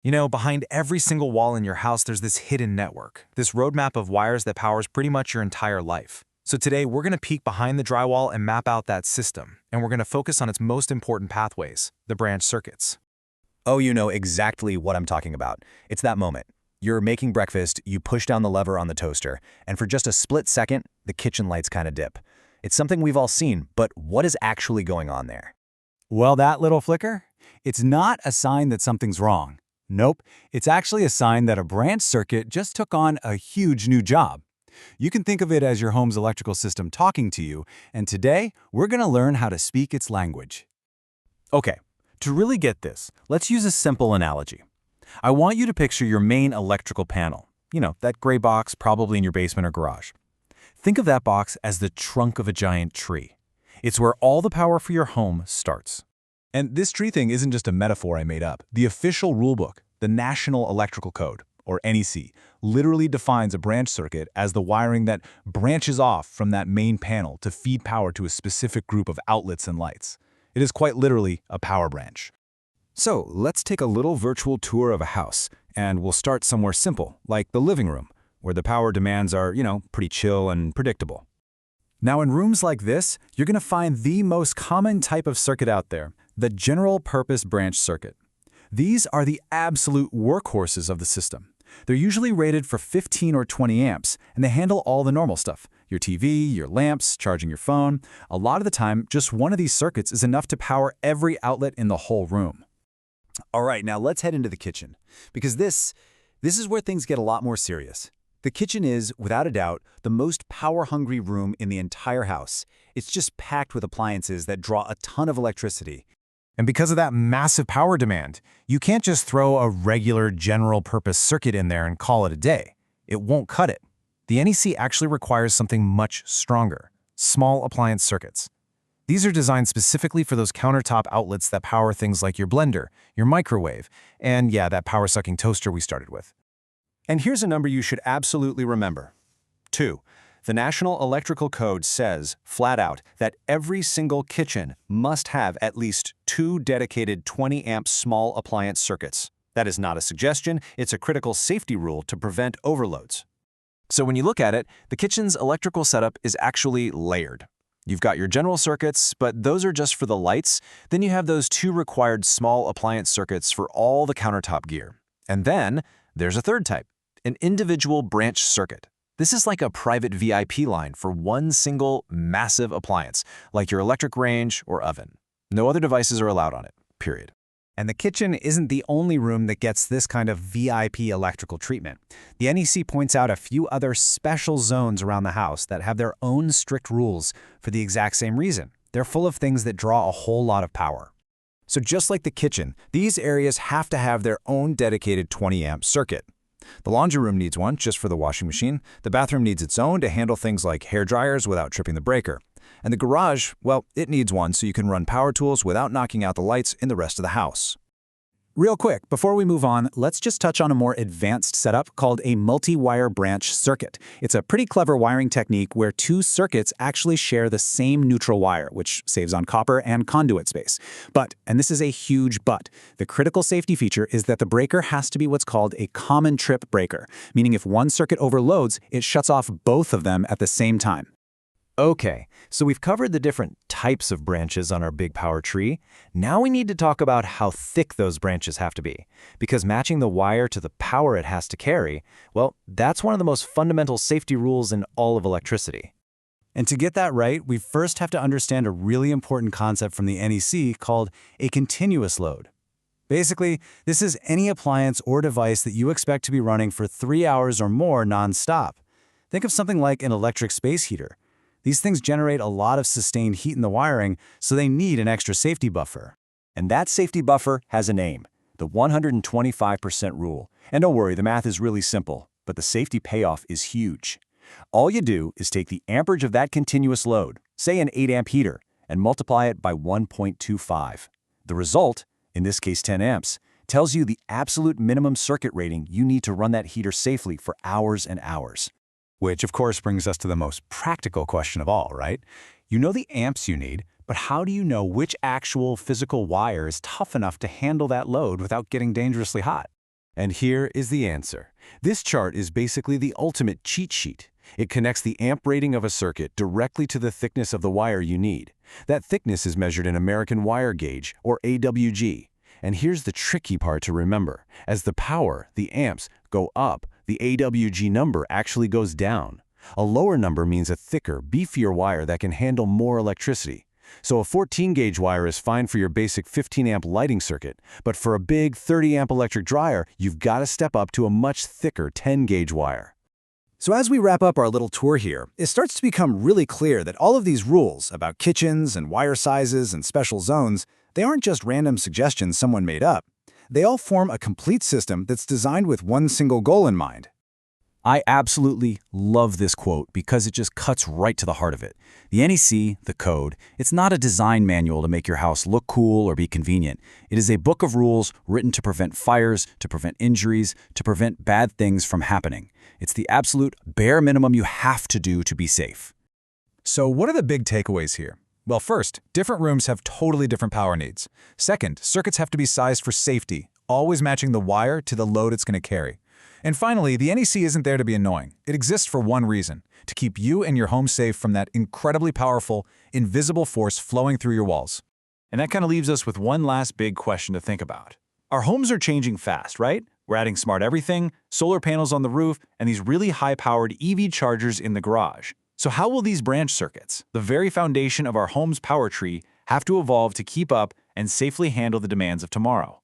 You know, behind every single wall in your house, there's this hidden network, this roadmap of wires that powers pretty much your entire life. So today, we're going to peek behind the drywall and map out that system, and we're going to focus on its most important pathways, the branch circuits. Oh, you know exactly what I'm talking about. It's that moment. You're making breakfast, you push down the lever on the toaster, and for just a split second, the kitchen lights kind of dip. It's something we've all seen, but what is actually going on there? Well, that little flicker? It's not a sign that something's wrong. Nope, it's actually a sign that a branch circuit just took on a huge new job. You can think of it as your home's electrical system talking to you, and today we're going to learn how to speak its language. Okay, to really get this, let's use a simple analogy. I want you to picture your main electrical panel. You know, that gray box probably in your basement or garage. Think of that box as the trunk of a giant tree. It's where all the power for your home starts. And this tree thing isn't just a metaphor I made up. The official rulebook, the National Electrical Code, or NEC, literally defines a branch circuit as the wiring that branches off from that main panel to feed power to a specific group of outlets and lights. It is quite literally a power branch. So let's take a little virtual tour of a house, and we'll start somewhere simple, like the living room, where the power demands are, pretty chill and predictable. Now in rooms like this, you're going to find the most common type of circuit out there, the general-purpose branch circuit. These are the absolute workhorses of the system. They're usually rated for 15 or 20 amps, and they handle all the normal stuff, your TV, your lamps, charging your phone. A lot of the time, just one of these circuits is enough to power every outlet in the whole room. All right, now let's head into the kitchen, because this is where things get a lot more serious. The kitchen is, without a doubt, the most power-hungry room in the entire house. It's just packed with appliances that draw a ton of electricity. And because of that massive power demand, you can't just throw a regular general-purpose circuit in there and call it a day. It won't cut it. The NEC actually requires something much stronger, small appliance circuits. These are designed specifically for those countertop outlets that power things like your blender, your microwave, and yeah, that power-sucking toaster we started with. And here's a number you should absolutely remember. 2. The National Electrical Code says, flat out, that every single kitchen must have at least 2 dedicated 20-amp small appliance circuits. That is not a suggestion, it's a critical safety rule to prevent overloads. So when you look at it, the kitchen's electrical setup is actually layered. You've got your general circuits, but those are just for the lights. Then you have those 2 required small appliance circuits for all the countertop gear. And then there's a third type, an individual branch circuit. This is like a private VIP line for one single massive appliance, like your electric range or oven. No other devices are allowed on it, period. And the kitchen isn't the only room that gets this kind of VIP electrical treatment. The NEC points out a few other special zones around the house that have their own strict rules for the exact same reason. They're full of things that draw a whole lot of power. So just like the kitchen, these areas have to have their own dedicated 20-amp circuit. The laundry room needs one just for the washing machine. The bathroom needs its own to handle things like hair dryers without tripping the breaker. And the garage, well, it needs one so you can run power tools without knocking out the lights in the rest of the house. Real quick, before we move on, let's just touch on a more advanced setup called a multiwire branch circuit. It's a pretty clever wiring technique where 2 circuits actually share the same neutral wire, which saves on copper and conduit space. But, and this is a huge but, the critical safety feature is that the breaker has to be what's called a common trip breaker, meaning if one circuit overloads, it shuts off both of them at the same time. Okay, so we've covered the different types of branches on our big power tree. Now we need to talk about how thick those branches have to be, because matching the wire to the power it has to carry, well, that's one of the most fundamental safety rules in all of electricity. And to get that right, we first have to understand a really important concept from the NEC called a continuous load. Basically, this is any appliance or device that you expect to be running for 3 hours or more non-stop. Think of something like an electric space heater. These things generate a lot of sustained heat in the wiring, so they need an extra safety buffer. And that safety buffer has a name, the 125% rule. And don't worry, the math is really simple, but the safety payoff is huge. All you do is take the amperage of that continuous load, say an 8-amp heater, and multiply it by 1.25. The result, in this case 10 amps, tells you the absolute minimum circuit rating you need to run that heater safely for hours and hours. Which, of course, brings us to the most practical question of all, right? You know the amps you need, but how do you know which actual physical wire is tough enough to handle that load without getting dangerously hot? And here is the answer. This chart is basically the ultimate cheat sheet. It connects the amp rating of a circuit directly to the thickness of the wire you need. That thickness is measured in American wire gauge, or AWG. And here's the tricky part to remember. As the power, the amps, go up, the AWG number actually goes down. A lower number means a thicker, beefier wire that can handle more electricity. So a 14-gauge wire is fine for your basic 15-amp lighting circuit, but for a big 30-amp electric dryer, you've got to step up to a much thicker 10-gauge wire. So as we wrap up our little tour here, it starts to become really clear that all of these rules about kitchens and wire sizes and special zones, they aren't just random suggestions someone made up. They all form a complete system that's designed with one single goal in mind. I absolutely love this quote because it just cuts right to the heart of it. The NEC, the code, it's not a design manual to make your house look cool or be convenient. It is a book of rules written to prevent fires, to prevent injuries, to prevent bad things from happening. It's the absolute bare minimum you have to do to be safe. So what are the big takeaways here? Well, first, different rooms have totally different power needs. Second, circuits have to be sized for safety, always matching the wire to the load it's going to carry. And finally, the NEC isn't there to be annoying. It exists for one reason, to keep you and your home safe from that incredibly powerful, invisible force flowing through your walls. And that kind of leaves us with one last big question to think about. Our homes are changing fast, right? We're adding smart everything, solar panels on the roof, and these really high-powered EV chargers in the garage. So how will these branch circuits, the very foundation of our home's power tree, have to evolve to keep up and safely handle the demands of tomorrow?